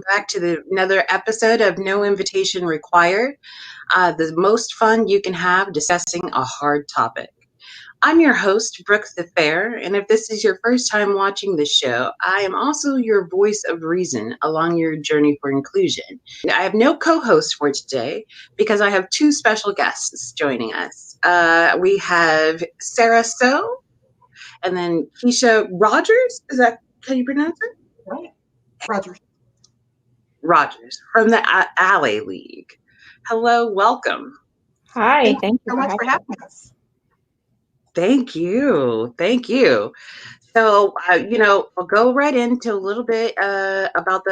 back to another episode of No Invitation Required, the most fun you can have discussing a hard topic. I'm your host, Brooke the Fair, and if this is your first time watching the show, I am also your voice of reason along your journey for inclusion. I have no co-host for today because I have two special guests joining us. We have Sarah So, and then Keisha Rogers. Is that how you pronounce it? Right. Rogers from the allyleague. Hello, welcome. Hi, thank you so much for having us. Thank you. So, I'll go right into a little bit about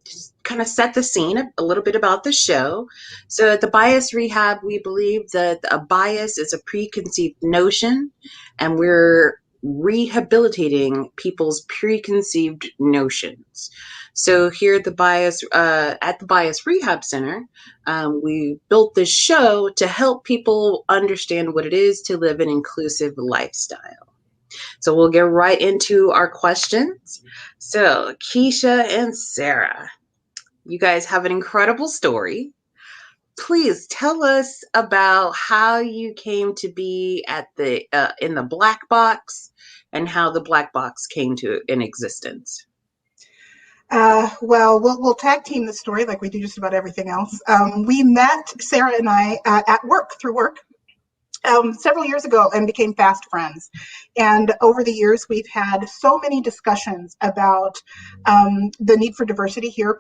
just kind of set the scene, a little bit about the show. So at the Bias Rehab, we believe that a bias is a preconceived notion, and we're rehabilitating people's preconceived notions. So here at the Bias Rehab Center, we built this show to help people understand what it is to live an inclusive lifestyle. So we'll get right into our questions. So Keisha and Sarah, you guys have an incredible story. Please tell us about how you came to be at in the black box and how the black box came to in existence. We'll tag team the story like we do just about everything else. We met, Sarah and I, through work. Several years ago and became fast friends. And over the years, we've had so many discussions about the need for diversity here,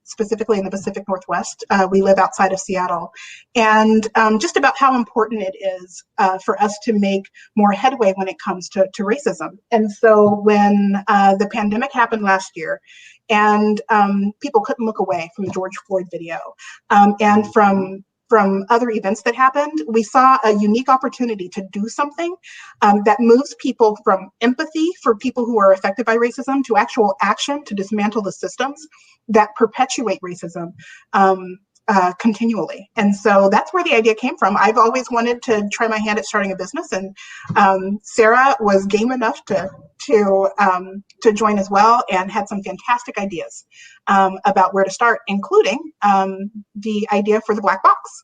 specifically in the Pacific Northwest. We live outside of Seattle. And just about how important it is for us to make more headway when it comes to racism. And so when the pandemic happened last year, and people couldn't look away from the George Floyd video and from other events that happened, we saw a unique opportunity to do something that moves people from empathy for people who are affected by racism to actual action to dismantle the systems that perpetuate racism continually. And so that's where the idea came from. I've always wanted to try my hand at starting a business, and Sarah was game enough to join as well and had some fantastic ideas about where to start, including the idea for the black box.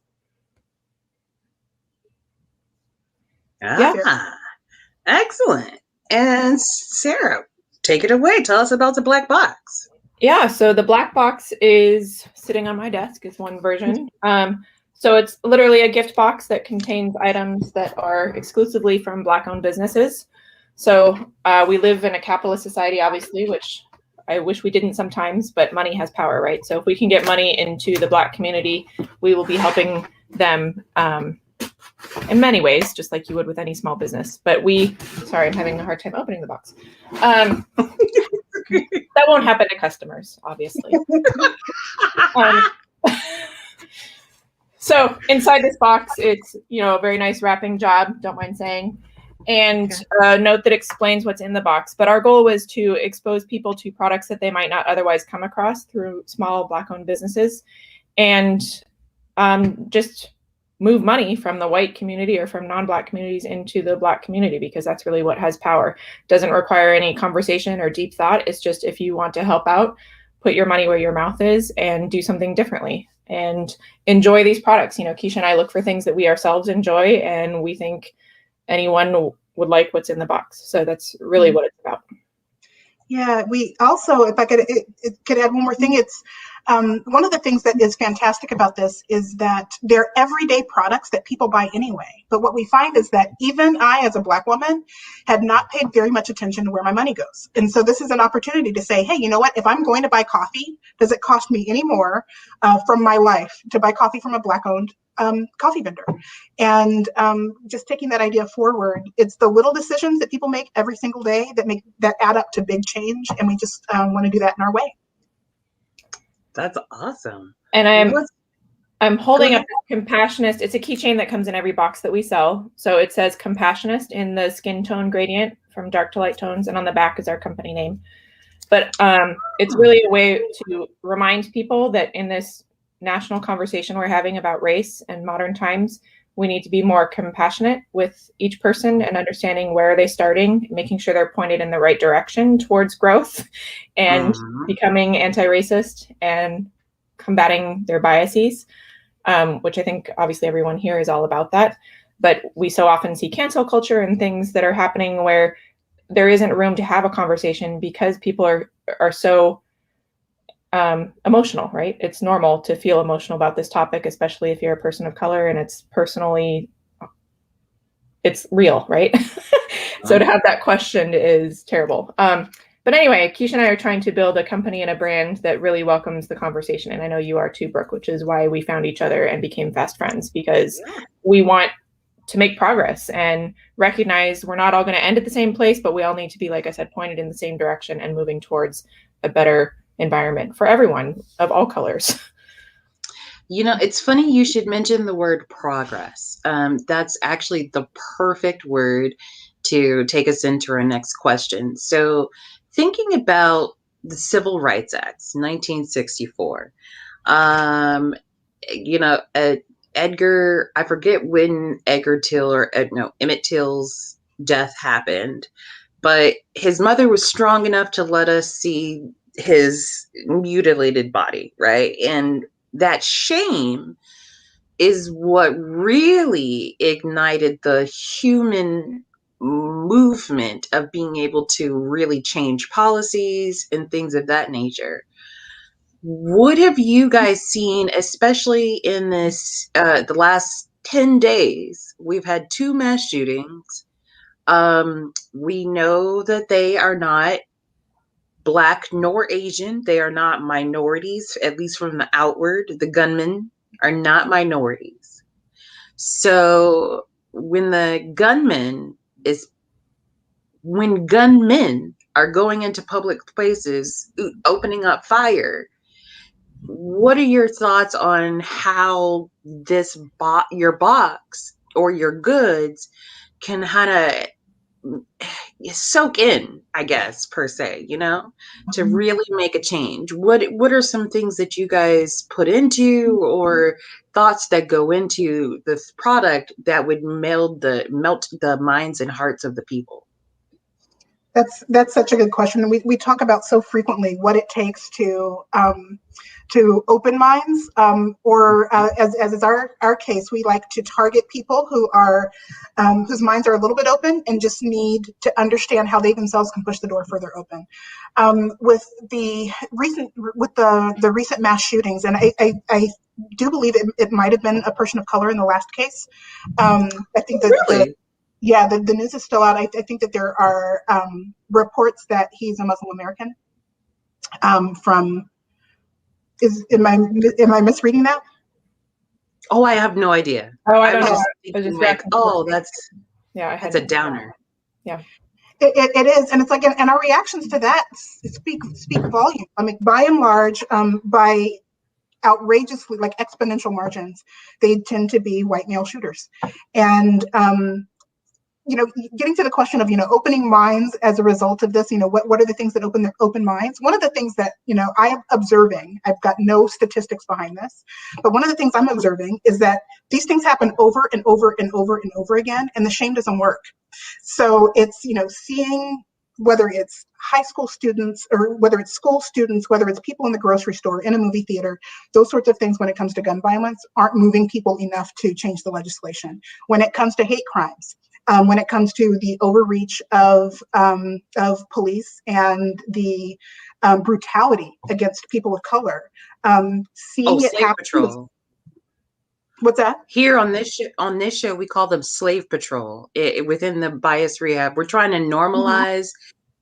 Excellent. And Sarah, take it away. Tell us about the black box. Yeah, so the black box is sitting on my desk. It's one version. So it's literally a gift box that contains items that are exclusively from Black-owned businesses. So we live in a capitalist society, obviously, which I wish we didn't sometimes, but money has power, right? So if we can get money into the Black community, we will be helping them in many ways, just like you would with any small business. But sorry, I'm having a hard time opening the box. That won't happen to customers, obviously. So inside this box, it's a very nice wrapping job, don't mind saying, and a note that explains what's in the box. But our goal was to expose people to products that they might not otherwise come across through small Black-owned businesses, and just move money from the white community or from non-Black communities into the Black community, because that's really what has power. Doesn't require any conversation or deep thought. It's just, if you want to help out, put your money where your mouth is and do something differently and enjoy these products. Keisha and I look for things that we ourselves enjoy, and we think anyone would like what's in the box. So that's really what it's about. Yeah, we also, if I could add one more thing, it's one of the things that is fantastic about this is that they're everyday products that people buy anyway. But what we find is that even I, as a Black woman, had not paid very much attention to where my money goes. And so this is an opportunity to say, hey, you know what? If I'm going to buy coffee, does it cost me any more from my life to buy coffee from a Black-owned coffee vendor? And just taking that idea forward, it's the little decisions that people make every single day that add up to big change, and we just want to do that in our way. That's awesome. And I'm holding up Compassionist. It's a keychain that comes in every box that we sell. So it says Compassionist in the skin tone gradient from dark to light tones, and on the back is our company name. But it's really a way to remind people that in this national conversation we're having about race and modern times, We need to be more compassionate with each person and understanding where are they starting, making sure they're pointed in the right direction towards growth and becoming anti-racist and combating their biases, which I think obviously everyone here is all about that. But we so often see cancel culture and things that are happening where there isn't room to have a conversation because people are so emotional, right? It's normal to feel emotional about this topic, especially if you're a person of color and it's real, right? So to have that questioned is terrible. But anyway, Keisha and I are trying to build a company and a brand that really welcomes the conversation. And I know you are too, Brooke, which is why we found each other and became fast friends, because we want to make progress and recognize we're not all going to end at the same place, but we all need to be, like I said, pointed in the same direction and moving towards a better environment for everyone of all colors. You know, it's funny you should mention the word progress. That's actually the perfect word to take us into our next question. So, thinking about the Civil Rights Acts, 1964, you know, Edgar, I forget when Emmett Till's death happened, but his mother was strong enough to let us see his mutilated body, right? And that shame is what really ignited the human movement of being able to really change policies and things of that nature. What have you guys seen, especially in the last 10 days? We've had 2 mass shootings. We know that they are not Black nor Asian. They are not minorities, at least from the outward. The gunmen are not minorities. So when gunmen are going into public places, opening up fire, what are your thoughts on how your box or your goods can kind of soak in, I guess, per se, to really make a change? What are some things that you guys put into, or thoughts that go into this product that would melt the minds and hearts of the people? That's such a good question. We talk about so frequently what it takes to open minds, or as is our case, we like to target people who are whose minds are a little bit open and just need to understand how they themselves can push the door further open. With the recent mass shootings, and I do believe it might have been a person of color in the last case. I think that Really? the news is still out. I think that there are reports that he's a Muslim American. Am I misreading that? Oh, I have no idea. Oh, I don't know. Just thinking like, that's a downer. Yeah. It is, and it's like, and our reactions to that speak volume. I mean, by and large, by outrageously, like exponential margins, they tend to be white male shooters. And getting to the question of opening minds as a result of this, what are the things that open minds? One of the things that I'm observing, I've got no statistics behind this, but one of the things I'm observing is that these things happen over and over and over and over again, and the shame doesn't work. So it's seeing, whether it's high school students or whether it's school students, whether it's people in the grocery store, in a movie theater, those sorts of things when it comes to gun violence aren't moving people enough to change the legislation. When it comes to hate crimes, when it comes to the overreach of police and the brutality against people of color, seeing it happen. Patrol. What's that? Here on this show, we call them slave patrol. Within the bias rehab, we're trying to normalize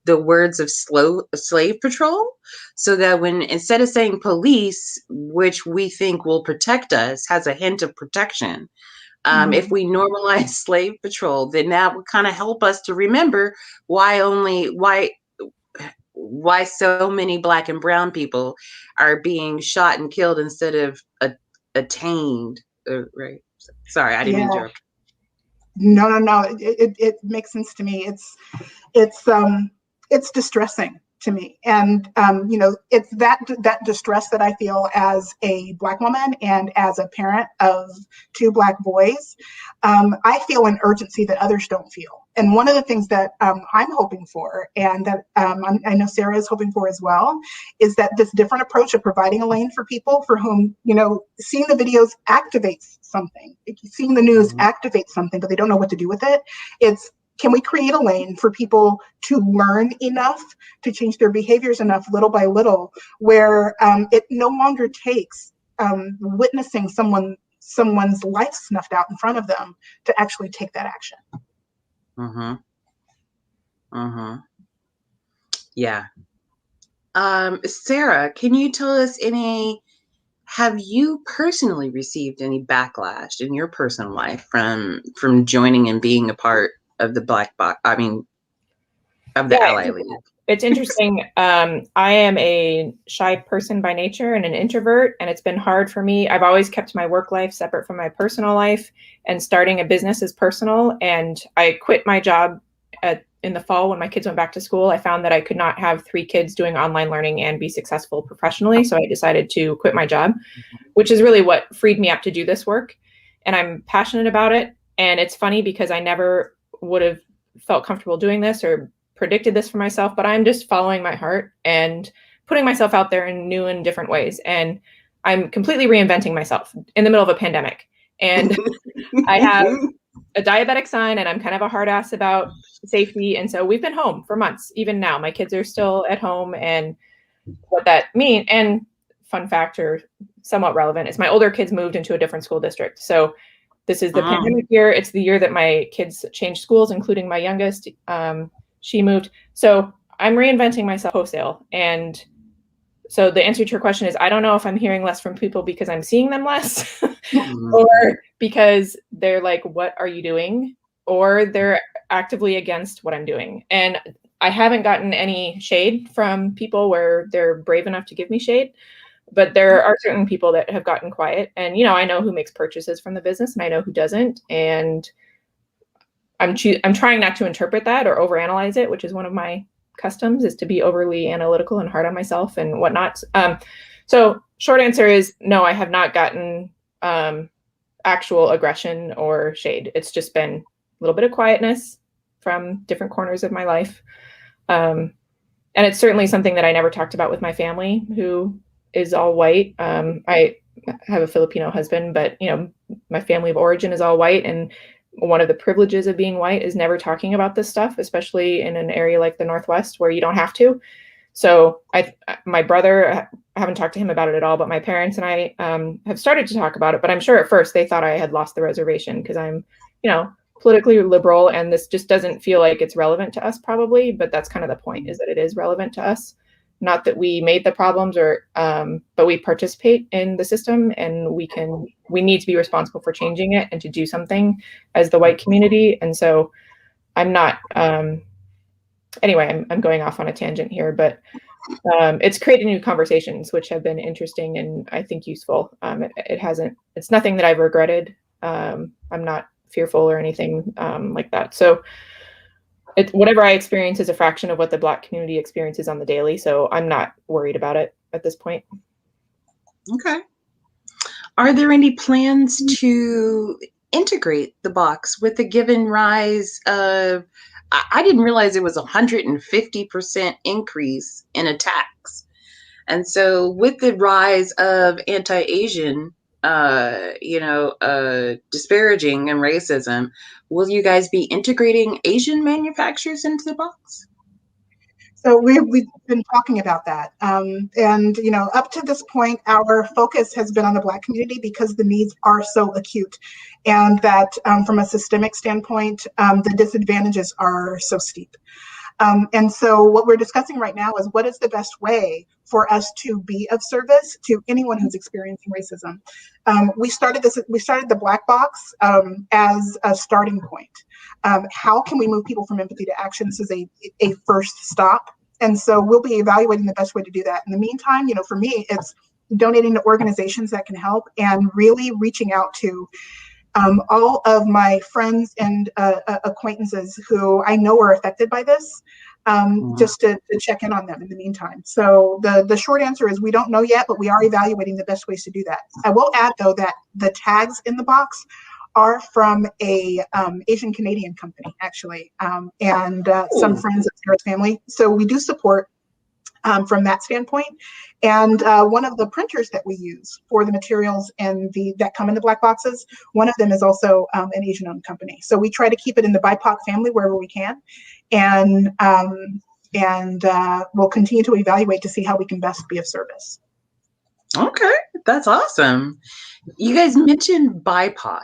the words of slave patrol, so that when, instead of saying police, which we think will protect us, has a hint of protection. If we normalize slave patrol, then that would kind of help us to remember why so many Black and brown people are being shot and killed instead of attained. Right. Sorry, I didn't interrupt. No. It makes sense to me. It's distressing to me. And, it's that distress that I feel as a Black woman and as a parent of 2 Black boys. I feel an urgency that others don't feel. And one of the things that I'm hoping for, and that I know Sarah is hoping for as well, is that this different approach of providing a lane for people for whom, seeing the videos activates something. Seeing the news activates something, but they don't know what to do with it. Can we create a lane for people to learn enough to change their behaviors enough little by little, where it no longer takes witnessing someone's life snuffed out in front of them to actually take that action? Yeah. Sarah, can you tell us have you personally received any backlash in your personal life from joining and being a part of the blackbox? I mean, of the Ally League? It's interesting. I am a shy person by nature and an introvert, and it's been hard for me. I've always kept my work life separate from my personal life, and starting a business is personal. And I quit my job in the fall when my kids went back to school. I found that I could not have 3 kids doing online learning and be successful professionally. So I decided to quit my job, which is really what freed me up to do this work. And I'm passionate about it. And it's funny because I never would have felt comfortable doing this or predicted this for myself, but I'm just following my heart and putting myself out there in new and different ways. And I'm completely reinventing myself in the middle of a pandemic. And I have a diabetic son, and I'm kind of a hard ass about safety. And so we've been home for months. Even now, my kids are still at home, and what that means. And fun fact, or somewhat relevant, is my older kids moved into a different school district. So this is the pandemic year. It's the year that my kids changed schools, including my youngest. She moved. So I'm reinventing myself wholesale. And so the answer to your question is, I don't know if I'm hearing less from people because I'm seeing them less or because they're like, what are you doing? Or they're actively against what I'm doing. And I haven't gotten any shade from people where they're brave enough to give me shade, but there are certain people that have gotten quiet. And, I know who makes purchases from the business and I know who doesn't. And I'm trying not to interpret that or overanalyze it, which is one of my customs, is to be overly analytical and hard on myself and whatnot. So short answer is no, I have not gotten actual aggression or shade. It's just been a little bit of quietness from different corners of my life. And it's certainly something that I never talked about with my family, who is all white. I have a Filipino husband, but my family of origin is all white, and one of the privileges of being white is never talking about this stuff, especially in an area like the Northwest where you don't have to. So my brother, I haven't talked to him about it at all, but my parents and I have started to talk about it. But I'm sure at first they thought I had lost the reservation because I'm, politically liberal, and this just doesn't feel like it's relevant to us probably. But that's kind of the point, is that it is relevant to us. Not that we made the problems but we participate in the system, and we need to be responsible for changing it and to do something as the white community. And so I'm not, anyway, I'm going off on a tangent here, but it's created new conversations, which have been interesting and I think useful. It's nothing that I've regretted. I'm not fearful or anything like that. So whatever I experience is a fraction of what the Black community experiences on the daily. So I'm not worried about it at this point. Okay. Are there any plans to integrate the box with the given rise of, I didn't realize it was 150% increase in attacks. And so with the rise of anti-Asian, disparaging and racism, will you guys be integrating Asian manufacturers into the box? So we've been talking about that. And, up to this point, our focus has been on the Black community because the needs are so acute, and that from a systemic standpoint, the disadvantages are so steep. And so what we're discussing right now is what is the best way for us to be of service to anyone who's experiencing racism. We started the Black Box as a starting point. How can we move people from empathy to action? This is a first stop. And so we'll be evaluating the best way to do that. In the meantime, for me, it's donating to organizations that can help and really reaching out to all of my friends and acquaintances who I know are affected by this. just to check in on them in the meantime. So the short answer is we don't know yet, but we are evaluating the best ways to do that. I will add, though, that the tags in the box are from a Asian Canadian company, actually, and some friends of Sarah's family. So we do support from that standpoint. And one of the printers that we use for the materials and that come in the black boxes, one of them is also an Asian-owned company. So we try to keep it in the BIPOC family wherever we can, and we'll continue to evaluate to see how we can best be of service. Okay, that's awesome. You guys mentioned BIPOC.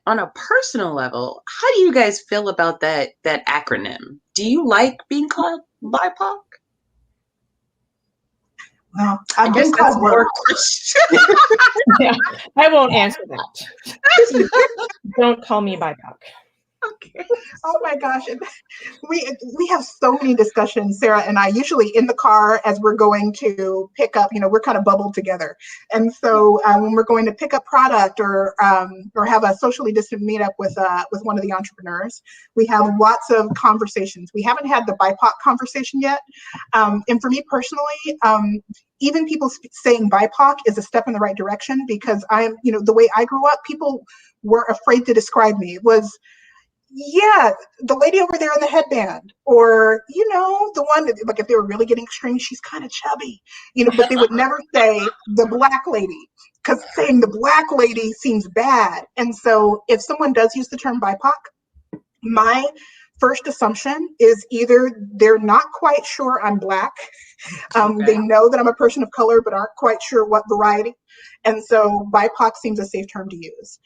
On a personal level, how do you guys feel about that acronym? Do you like being called BIPOC? Well, I've been called worse. Yeah, I won't answer that. Don't call me BIPOC. Okay. Oh my gosh. We have so many discussions, Sarah and I, usually in the car as we're going to pick up, we're kind of bubbled together. And so when we're going to pick up product or have a socially distant meetup with one of the entrepreneurs, we have lots of conversations. We haven't had the BIPOC conversation yet. And for me personally, even people saying BIPOC is a step in the right direction, because the way I grew up, people were afraid to describe me. It was, yeah, the lady over there in the headband, or the one that, like, if they were really getting extreme, she's kind of chubby, but they would never say the black lady, because saying the black lady seems bad. And so if someone does use the term BIPOC, my first assumption is either they're not quite sure I'm black, they know that I'm a person of color but aren't quite sure what variety, and so BIPOC seems a safe term to use.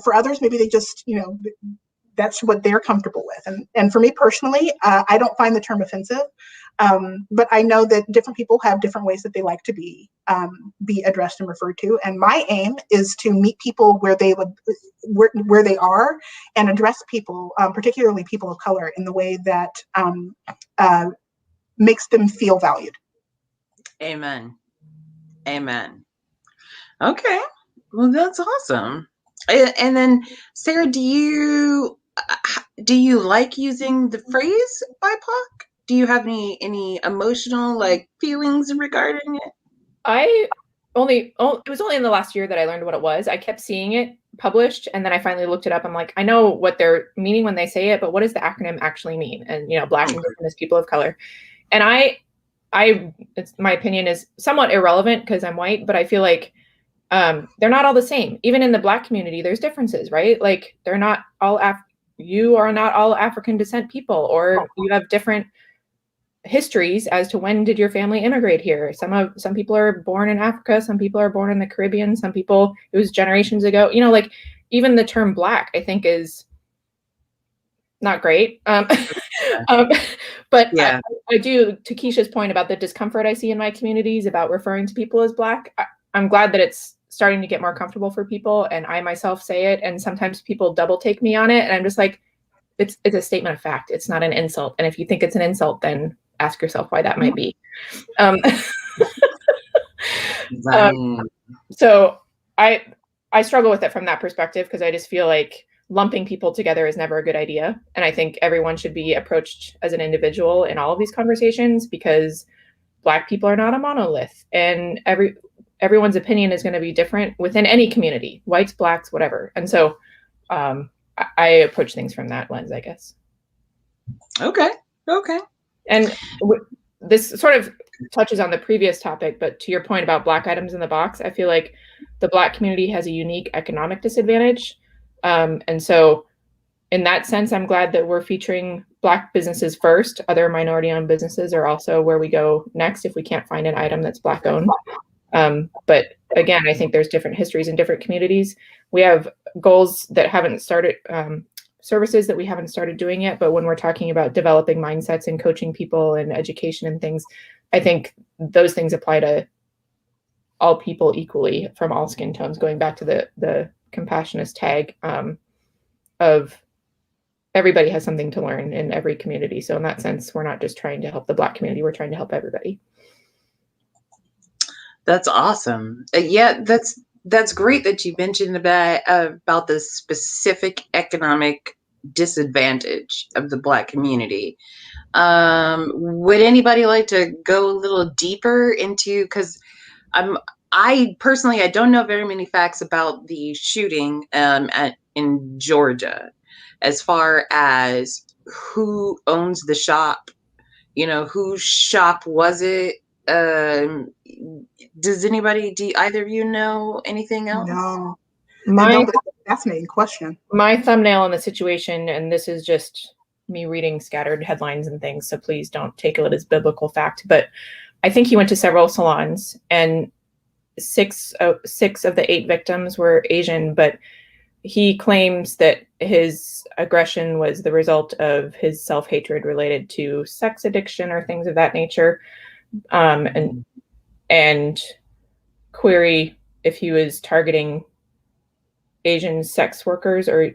For others, maybe they just, that's what they're comfortable with. And for me personally, I don't find the term offensive, but I know that different people have different ways that they like to be addressed and referred to. And my aim is to meet people where they are, and address people, particularly people of color, in the way that makes them feel valued. Amen. Amen. Okay. Well, that's awesome. And then, Sarah, do you like using the phrase BIPOC? Do you have any emotional feelings regarding it? It was only in the last year that I learned what it was. I kept seeing it published, and then I finally looked it up. I'm like, I know what they're meaning when they say it, but what does the acronym actually mean? And Black and Indigenous people of color. And my opinion is somewhat irrelevant because I'm white, but I feel like they're not all the same. Even in the Black community, there's differences, right? Like, they're not all you are not all African descent people, or you have different histories as to when did your family immigrate here. Some people are born in Africa, some people are born in the Caribbean, some people it was generations ago. Even the term Black, I think, is not great. But yeah. I do, to Keisha's point about the discomfort I see in my communities about referring to people as Black, I'm glad that it's starting to get more comfortable for people, and I myself say it, and sometimes people double take me on it, and I'm just like, it's a statement of fact. It's not an insult. And if you think it's an insult, then ask yourself why that might be. So I struggle with it from that perspective, because I just feel like lumping people together is never a good idea. And I think everyone should be approached as an individual in all of these conversations, because Black people are not a monolith, and everyone's opinion is going to be different within any community, whites, Blacks, whatever. And so I approach things from that lens, I guess. Okay. And this sort of touches on the previous topic, but to your point about Black items in the box, I feel like the Black community has a unique economic disadvantage. And so in that sense, I'm glad that we're featuring Black businesses first. Other minority-owned businesses are also where we go next if we can't find an item that's Black-owned. But again, I think there's different histories in different communities. We have goals that haven't started, services that we haven't started doing yet. But when we're talking about developing mindsets and coaching people and education and things, I think those things apply to all people equally, from all skin tones, going back to the compassionist tag of everybody has something to learn in every community. So in that sense, we're not just trying to help the Black community, we're trying to help everybody. That's awesome. Yeah, that's great that you mentioned about the specific economic disadvantage of the Black community. Would anybody like to go a little deeper into, because I personally, I don't know very many facts about the shooting in Georgia, as far as who owns the shop, whose shop was it? Does anybody, do either of you know anything else? No. My That's a fascinating question. My thumbnail in the situation, and this is just me reading scattered headlines and things, so please don't take it as biblical fact, but I think he went to several salons, and six of the 8 victims were Asian, but he claims that his aggression was the result of his self-hatred related to sex addiction or things of that nature, and query if he was targeting Asian sex workers or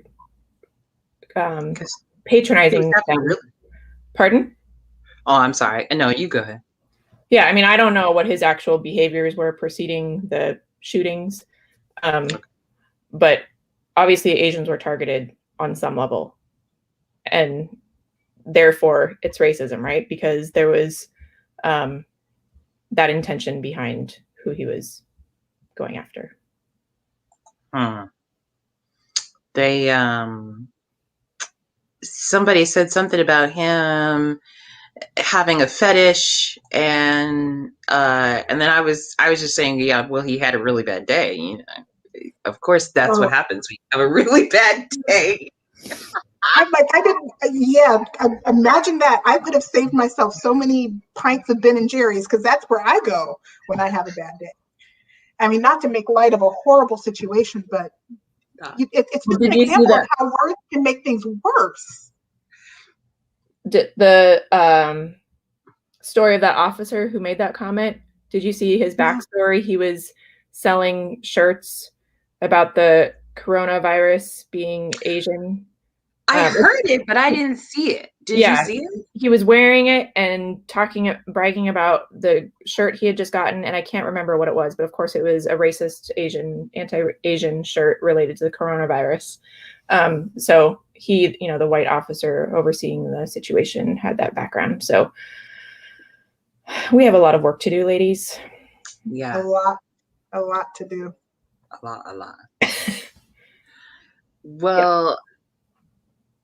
patronizing them. Really? Pardon? Oh, I'm sorry. No, you go ahead. Yeah, I mean, I don't know what his actual behaviors were preceding the shootings, but obviously Asians were targeted on some level, and therefore it's racism, right? Because there was that intention behind who he was going after. They somebody said something about him having a fetish, and then I was just saying, yeah, well, he had a really bad day, Of course, that's what happens when you have a really bad day. I'm like, imagine that. I could have saved myself so many pints of Ben and Jerry's, because that's where I go when I have a bad day. I mean, not to make light of a horrible situation, but it's just an example of how words can make things worse. The story of that officer who made that comment, did you see his backstory? He was selling shirts about the coronavirus being Asian. I heard it, but I didn't see it. Did you see it? He was wearing it and bragging about the shirt he had just gotten, and I can't remember what it was, but of course it was a racist anti-Asian shirt related to the coronavirus. So he, the white officer overseeing the situation, had that background. So we have a lot of work to do, ladies. Yeah. A lot to do. A lot. Well,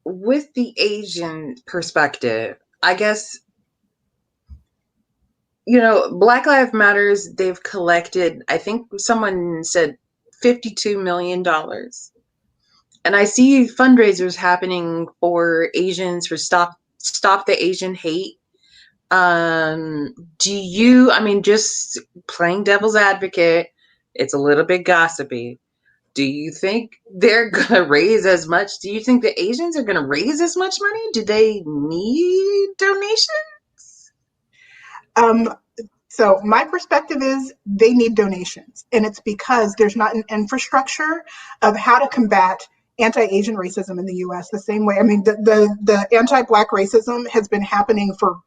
with the Asian perspective, I guess, Black Lives Matters, they've collected, I think someone said $52 million. And I see fundraisers happening for Asians, for Stop the Asian Hate. Just playing devil's advocate, it's a little bit gossipy. Do you think they're going to raise as much? Do you think the Asians are going to raise as much money? Do they need donations? So my perspective is they need donations. And it's because there's not an infrastructure of how to combat anti-Asian racism in the U.S. the same way. I mean, the anti-Black racism has been happening for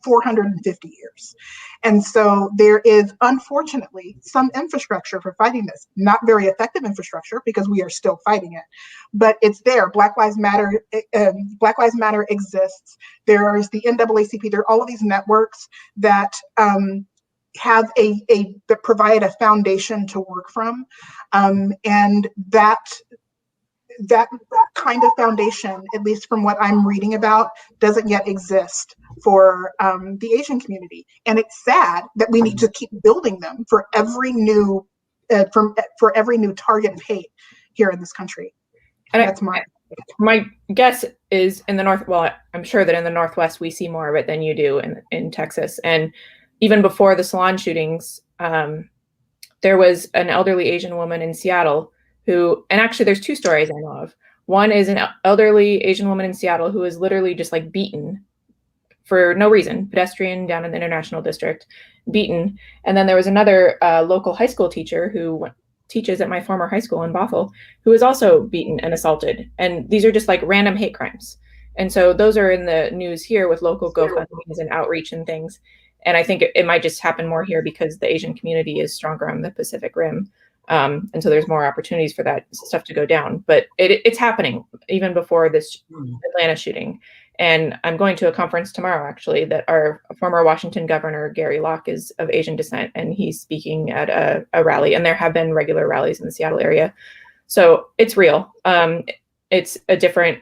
450 years. And so there is, unfortunately, some infrastructure for fighting this. Not very effective infrastructure, because we are still fighting it, but it's there. Black Lives Matter exists. There is the NAACP. There are all of these networks that have that provide a foundation to work from, and that kind of foundation, at least from what I'm reading about, doesn't yet exist for the Asian community. And it's sad that we need to keep building them for every new for every new target of hate here in this country. And that's my guess is in the North. Well, I'm sure that in the Northwest we see more of it than you do in Texas. And even before the salon shootings, there was an elderly Asian woman in Seattle who, and actually there's 2 stories I know of. One is an elderly Asian woman in Seattle who was literally just like beaten for no reason, pedestrian down in the International District, beaten. And then there was another local high school teacher who teaches at my former high school in Bothell, who was also beaten and assaulted. And these are just like random hate crimes. And so those are in the news here with local GoFundMes and outreach and things. And I think it might just happen more here because the Asian community is stronger on the Pacific Rim. And so there's more opportunities for that stuff to go down. But it's happening even before this Atlanta shooting. And I'm going to a conference tomorrow, actually, that our former Washington governor, Gary Locke, is of Asian descent, and he's speaking at a rally. And there have been regular rallies in the Seattle area. So it's real. It's a different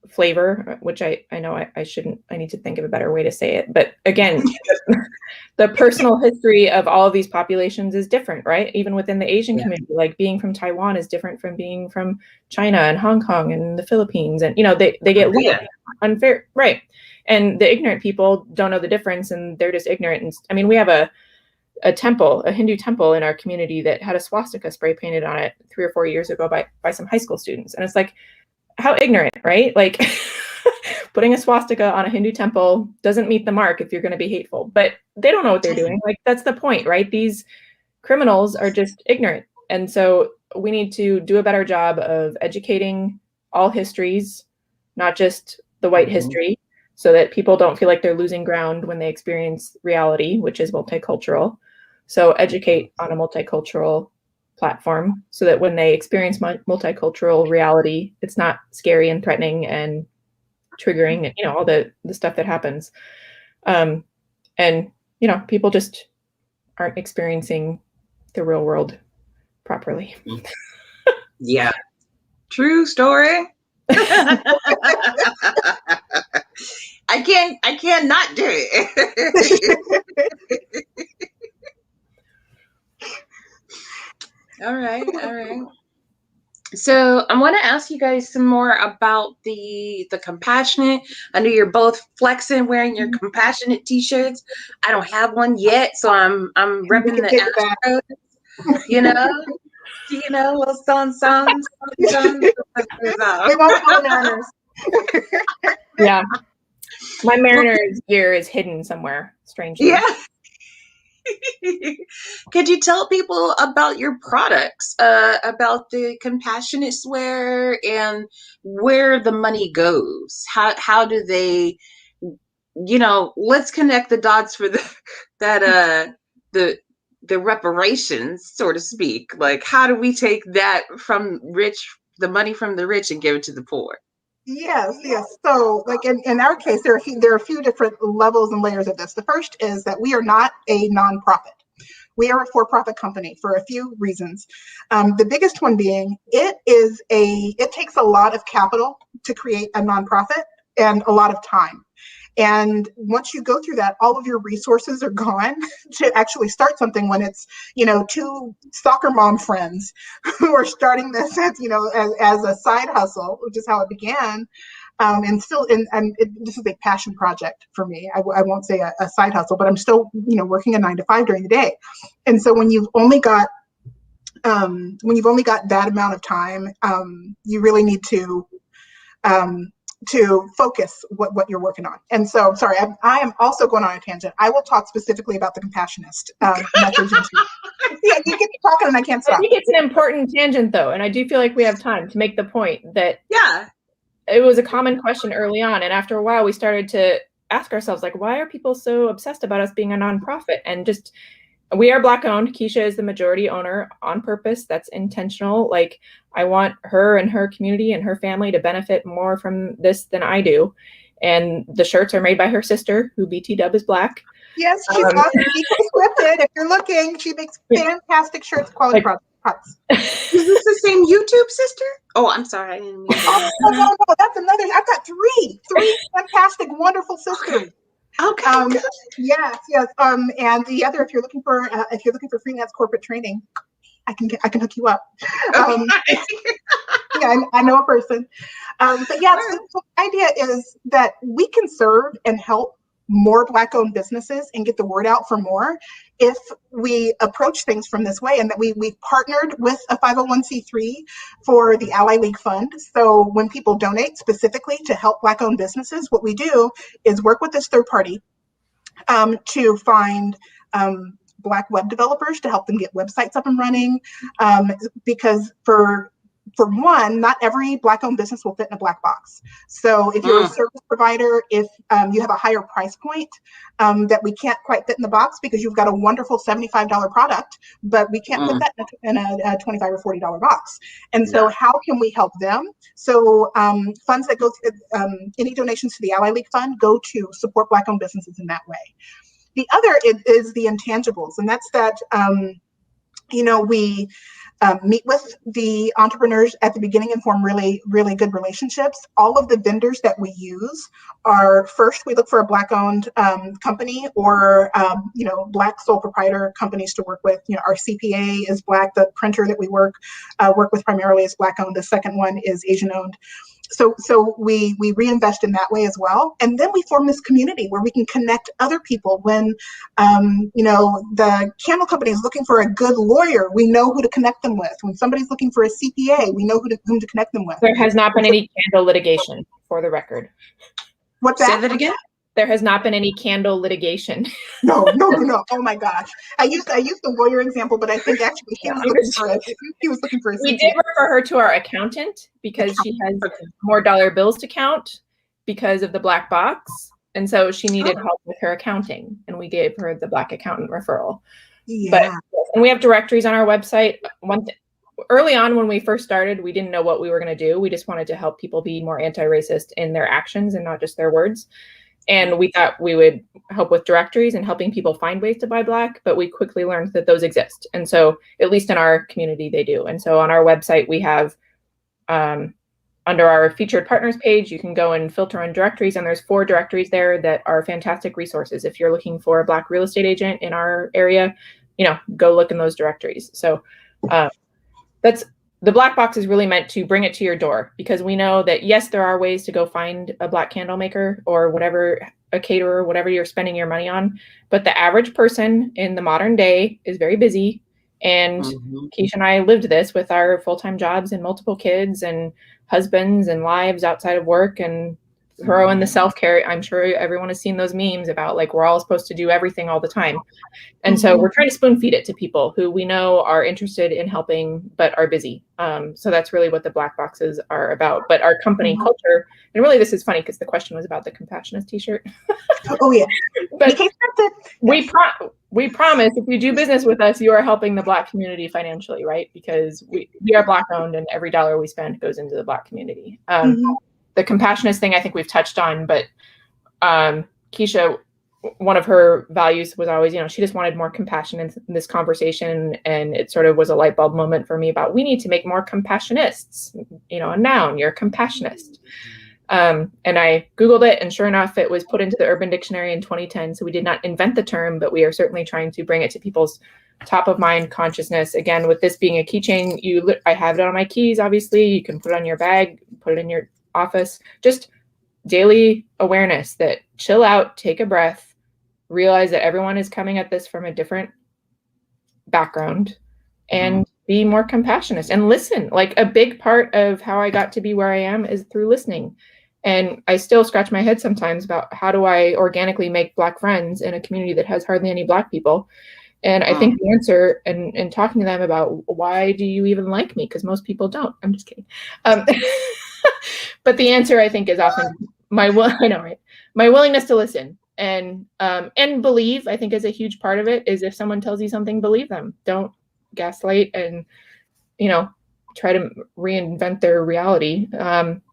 flavor, which I know I need to think of a better way to say it. But again, the personal history of all of these populations is different, right? Even within the Asian community, like being from Taiwan is different from being from China and Hong Kong and the Philippines. And, they get unfair, right? And the ignorant people don't know the difference, and they're just ignorant. And I mean, we have a temple, a Hindu temple in our community that had a swastika spray painted on it 3 or 4 years ago by some high school students. And it's like, how ignorant, right? Like putting a swastika on a Hindu temple doesn't meet the mark if you're going to be hateful, but they don't know what they're doing. Like, that's the point, right? These criminals are just ignorant. And so we need to do a better job of educating all histories, not just the white history, so that people don't feel like they're losing ground when they experience reality, which is multicultural. So educate on a multicultural platform so that when they experience multicultural reality, it's not scary and threatening and triggering, all the stuff that happens. And, people just aren't experiencing the real world properly. Yeah. True story. I can't not do it. All right. So I want to ask you guys some more about the compassionate. I know you're both flexing, wearing your compassionate t-shirts. I don't have one yet, so I'm repping the Astros. Little song. We won't call Mariners. Yeah, my Mariners gear is hidden somewhere, strangely. Yeah. Could you tell people about your products, about the compassionate swear, and where the money goes? How do they, let's connect the dots for the reparations, so to speak. Like, how do we take that from the money from the rich and give it to the poor? Yes. So, like in our case, there are a few different levels and layers of this. The first is that we are not a nonprofit. We are a for-profit company for a few reasons. The biggest one being it takes a lot of capital to create a nonprofit and a lot of time. And once you go through that, all of your resources are gone to actually start something when it's, two soccer mom friends who are starting this as a side hustle, which is how it began. This is a passion project for me. I won't say a side hustle, but I'm still, working a 9 to 5 during the day. And so when you've only got that amount of time, you really need to focus what you're working on. And so, sorry, I am also going on a tangent. I will talk specifically about the compassionist message. Yeah, you get talking and I can't stop. I think it's an important tangent, though, and I do feel like we have time to make the point that it was a common question early on, and after a while, we started to ask ourselves, like, why are people so obsessed about us being a nonprofit? And just, we are Black owned. Keisha is the majority owner on purpose. That's intentional. Like, I want her and her community and her family to benefit more from this than I do. And the shirts are made by her sister, who BT Dub is Black. Yes, she's awesome. Scripted. If you're looking, she makes fantastic shirts, quality products. Is this the same YouTube sister? Oh, I'm sorry. I didn't mean that. No. That's another. I've got three fantastic, wonderful sisters. Okay. Yes. And the other, if you're looking for freelance corporate training, I can hook you up. I know a person. But yeah, so the idea is that we can serve and help more Black-owned businesses and get the word out for more if we approach things from this way, and that we've partnered with a 501c3 for the Ally League Fund. So when people donate specifically to help Black-owned businesses, what we do is work with this third party to find Black web developers to help them get websites up and running, because for for one, not every Black-owned business will fit in a black box. So if you're a service provider, if you have a higher price point that we can't quite fit in the box because you've got a wonderful $75 product, but we can't put that in a $25 or $40 box. And so how can we help them? So funds that go to, any donations to the Ally League Fund go to support Black-owned businesses in that way. The other is the intangibles, and that's that, we meet with the entrepreneurs at the beginning and form really, really good relationships. All of the vendors that we use are, first, we look for a Black-owned company or, Black sole proprietor companies to work with. Our CPA is Black. The printer that we work with primarily is Black-owned. The second one is Asian-owned. So we reinvest in that way as well. And then we form this community where we can connect other people. When, the candle company is looking for a good lawyer, we know who to connect them with. When somebody's looking for a CPA, we know whom to connect them with. There has not been any candle litigation, for the record. What's that? Say that again? There has not been any candle litigation. No. Oh my gosh. I used the lawyer example, but I think actually he was looking for a CPA. We did refer her to our accountant because she has more dollar bills to count because of the black box. And so she needed help with her accounting, and we gave her the Black accountant referral. Yeah. And we have directories on our website. Early on when we first started, we didn't know what we were going to do. We just wanted to help people be more anti-racist in their actions and not just their words. And we thought we would help with directories and helping people find ways to buy Black, but we quickly learned that those exist. And so at least in our community, they do. And so on our website, we have under our featured partners page, you can go and filter on directories, and there's 4 directories there that are fantastic resources. If you're looking for a Black real estate agent in our area, go look in those directories. So the black box is really meant to bring it to your door, because we know that, yes, there are ways to go find a Black candle maker or whatever, a caterer, whatever you're spending your money on. But the average person in the modern day is very busy. And Keisha and I lived this with our full-time jobs and multiple kids and husbands and lives outside of work, and throw in the self-care. I'm sure everyone has seen those memes about we're all supposed to do everything all the time. And so we're trying to spoon feed it to people who we know are interested in helping, but are busy. So that's really what the black boxes are about. But our company culture, and really this is funny because the question was about the Compassionist t-shirt. Oh yeah. But we promise if you do business with us, you are helping the Black community financially, right? Because we are Black owned, and every dollar we spend goes into the Black community. The Compassionist thing I think we've touched on, but Keisha, one of her values was always, she just wanted more compassion in this conversation. And it sort of was a light bulb moment for me about, we need to make more Compassionists, a noun, you're a Compassionist. And I Googled it, and sure enough, it was put into the Urban Dictionary in 2010. So we did not invent the term, but we are certainly trying to bring it to people's top of mind consciousness. Again, with this being a keychain, I have it on my keys, obviously. You can put it on your bag, put it in your office. Just daily awareness that chill out, take a breath, realize that everyone is coming at this from a different background, and be more compassionate and listen. A big part of how I got to be where I am is through listening. And I still scratch my head sometimes about how do I organically make Black friends in a community that has hardly any Black people. And I think the answer, and talking to them about why do you even like me? Because most people don't. I'm just kidding. But the answer, I think, is often my willingness to listen and believe. I think is a huge part of it. Is if someone tells you something, believe them. Don't gaslight and try to reinvent their reality.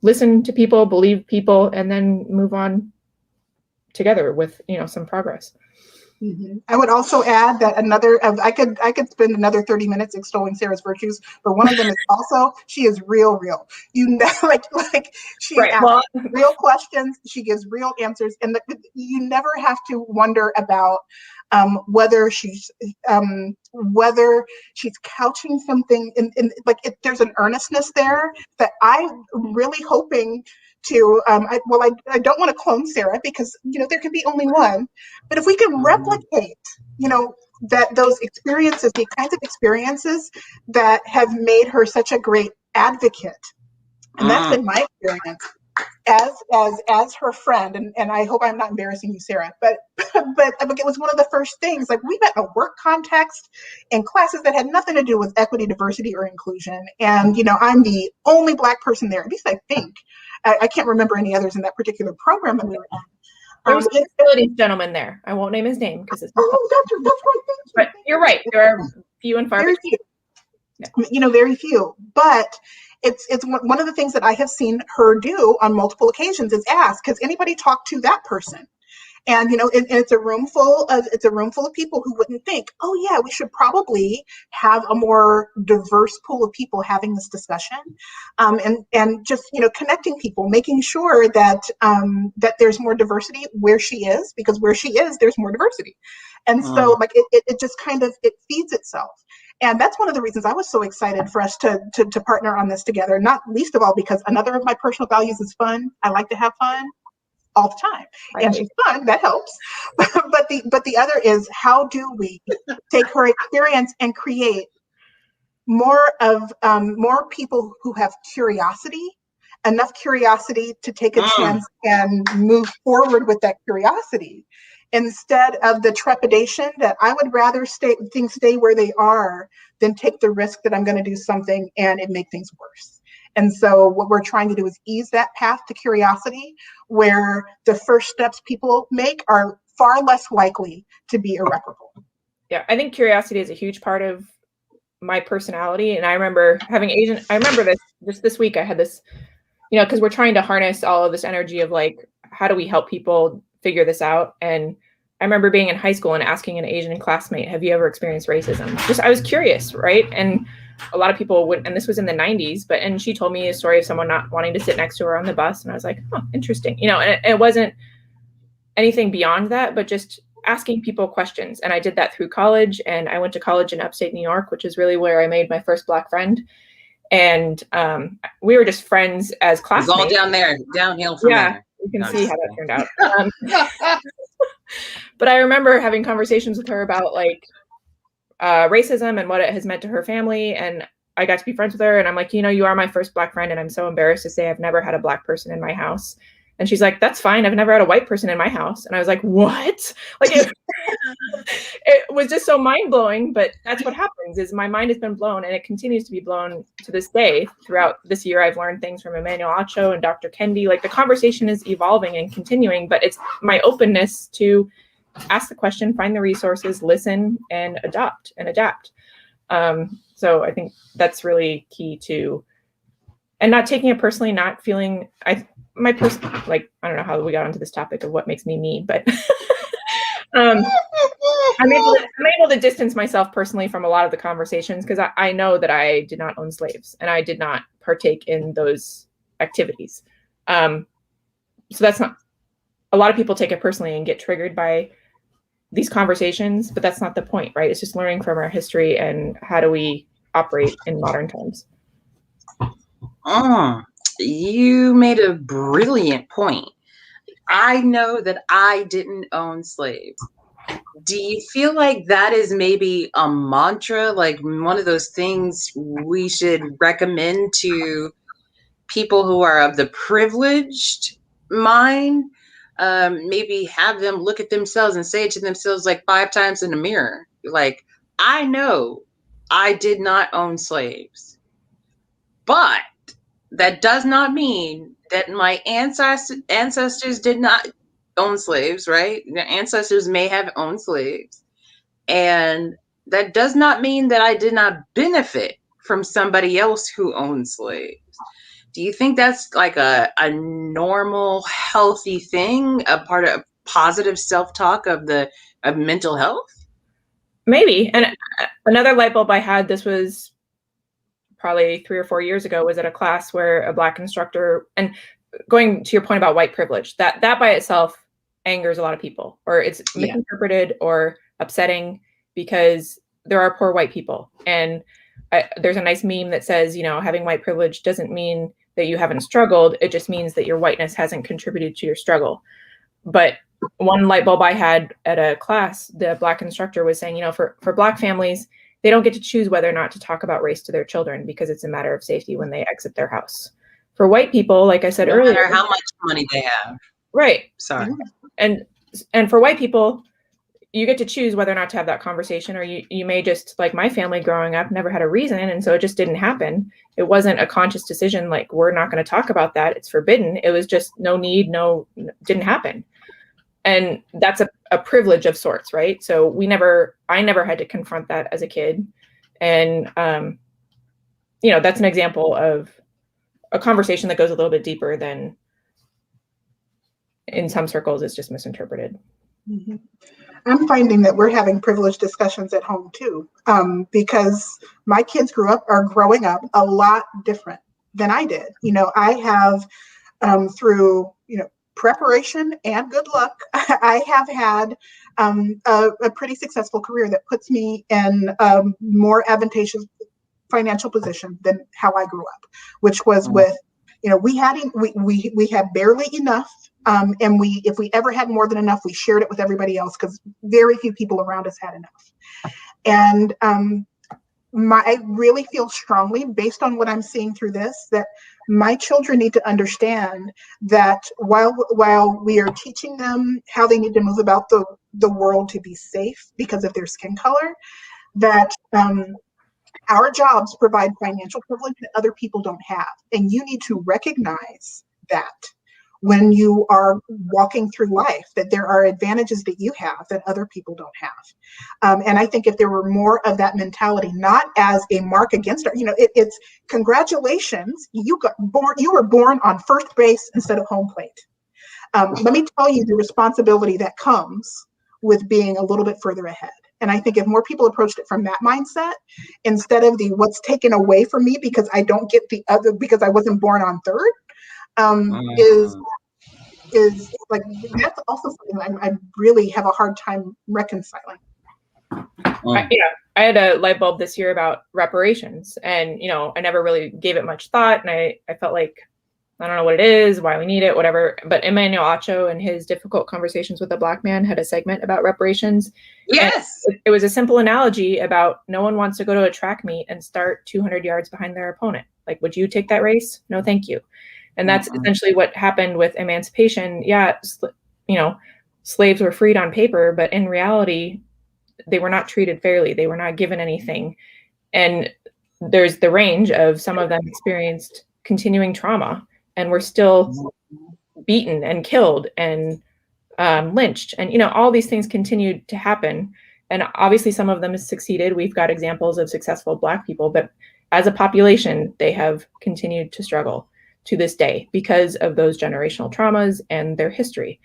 Listen to people, believe people, and then move on together with some progress. I would also add that I could spend another 30 minutes extolling Sarah's virtues, but one of them is also she is real. She asks real questions, she gives real answers, and you never have to wonder about whether she's couching something in there's an earnestness there that I'm really hoping to I don't want to clone Sarah because there can be only one, but if we can replicate that those experiences, the kinds of experiences that have made her such a great advocate, and that's been my experience. as her friend, and I hope I'm not embarrassing you, Sarah, but it was one of the first things. Like, we met in a work context in classes that had nothing to do with equity, diversity, or inclusion. And I'm the only Black person there, at least I think. I can't remember any others in that particular program that we were in. There was a facilities gentleman there. I won't name his name because it's. Oh, that's right. But you're right. There are few and far between. Very few. Very few. But it's one of the things that I have seen her do on multiple occasions is ask, has anybody talked to that person? And it's a room full of people who wouldn't think, oh yeah, we should probably have a more diverse pool of people having this discussion, and just connecting people, making sure that that there's more diversity where she is, because where she is, there's more diversity, and so like it just kind of it feeds itself. And that's one of the reasons I was so excited for us to partner on this together. Not least of all because another of my personal values is fun. I like to have fun all the time, and she's fun. That helps. but the other is, how do we take her experience and create more people who have curiosity, enough curiosity to take a chance and move forward with that curiosity, instead of the trepidation that I would rather things stay where they are than take the risk that I'm going to do something and it make things worse. And so what we're trying to do is ease that path to curiosity, where the first steps people make are far less likely to be irreparable. Yeah, I think curiosity is a huge part of my personality. And I remember this week I had this, because we're trying to harness all of this energy of like, how do we help people figure this out? And I remember being in high school and asking an Asian classmate, have you ever experienced racism? Just, I was curious, right? And a lot of people would, and this was in the 90s, and she told me a story of someone not wanting to sit next to her on the bus. And I was like, oh, interesting. And it wasn't anything beyond that, but just asking people questions. And I did that through college, and I went to college in upstate New York, which is really where I made my first Black friend. And we were just friends as classmates. It's all down there, downhill from there. You can see how that turned out. But I remember having conversations with her about like racism and what it has meant to her family. And I got to be friends with her. And I'm like, you are my first Black friend. And I'm so embarrassed to say I've never had a Black person in my house. And she's like, that's fine. I've never had a white person in my house. And I was like, what? Like it was just so mind blowing. But that's what happens, is my mind has been blown, and it continues to be blown to this day. Throughout this year, I've learned things from Emmanuel Acho and Dr. Kendi. Like, the conversation is evolving and continuing, but it's my openness to ask the question, find the resources, listen, and adapt. So I think that's really key to, and not taking it personally, not feeling I don't know how we got onto this topic of what makes me me, but I'm able to distance myself personally from a lot of the conversations, because I know that I did not own slaves and I did not partake in those activities. So that's not, a lot of people take it personally and get triggered by these conversations, but that's not the point, right? It's just learning from our history and how do we operate in modern times. You made a brilliant point. I know that I didn't own slaves. Do you feel like that is maybe a mantra, like one of those things we should recommend to people who are of the privileged mind? Maybe have them look at themselves and say it to themselves like 5 times in the mirror. Like, I know I did not own slaves, but that does not mean that my ancestors did not own slaves, right? Their ancestors may have owned slaves. And that does not mean that I did not benefit from somebody else who owned slaves. Do you think that's like a normal, healthy thing, a part of positive self-talk of mental health? Maybe. And another light bulb I had, this was probably 3 or 4 years ago, was at a class where a Black instructor, and going to your point about white privilege, that by itself angers a lot of people, or it's misinterpreted or upsetting, because there are poor white people. And there's a nice meme that says, having white privilege doesn't mean that you haven't struggled. It just means that your whiteness hasn't contributed to your struggle. But one light bulb I had at a class, the Black instructor was saying, for Black families, they don't get to choose whether or not to talk about race to their children because it's a matter of safety when they exit their house. For white people, like I said No earlier, matter how much money they have. right. Sorry. And for white people, you get to choose whether or not to have that conversation, or you may just, like my family growing up, never had a reason, and so it just didn't happen. It wasn't a conscious decision, like, we're not going to talk about that, it's forbidden. It was just no need, didn't happen. And that's a privilege of sorts, right? So I never had to confront that as a kid. And that's an example of a conversation that goes a little bit deeper than, in some circles, it's just misinterpreted. Mm-hmm. I'm finding that we're having privileged discussions at home too, because my kids are growing up a lot different than I did. I have, through preparation and good luck, I have had a pretty successful career that puts me in a more advantageous financial position than how I grew up, which was with, we had barely enough. And if we ever had more than enough, we shared it with everybody else because very few people around us had enough. And I really feel strongly, based on what I'm seeing through this, that my children need to understand that while we are teaching them how they need to move about the world to be safe because of their skin color, that our jobs provide financial privilege that other people don't have. And you need to recognize that when you are walking through life, that there are advantages that you have that other people don't have. And I think if there were more of that mentality, not as a mark against it's congratulations, you were born on first base instead of home plate. Let me tell you the responsibility that comes with being a little bit further ahead. And I think if more people approached it from that mindset, instead of the what's taken away from me because I don't get the other, because I wasn't born on third, is like, that's also something I really have a hard time reconciling. I had a light bulb this year about reparations, and I never really gave it much thought, and I felt like, I don't know what it is, why we need it, whatever. But Emmanuel Acho, in his Difficult Conversations with a Black Man, had a segment about reparations. Yes. It was a simple analogy about no one wants to go to a track meet and start 200 yards behind their opponent. Like, would you take that race? No, thank you. And that's essentially what happened with emancipation. Yeah, slaves were freed on paper, but in reality, they were not treated fairly. They were not given anything. And there's the range of, some of them experienced continuing trauma and were still beaten and killed and lynched. And, all these things continued to happen. And obviously some of them have succeeded. We've got examples of successful Black people, but as a population, they have continued to struggle to this day because of those generational traumas and their history.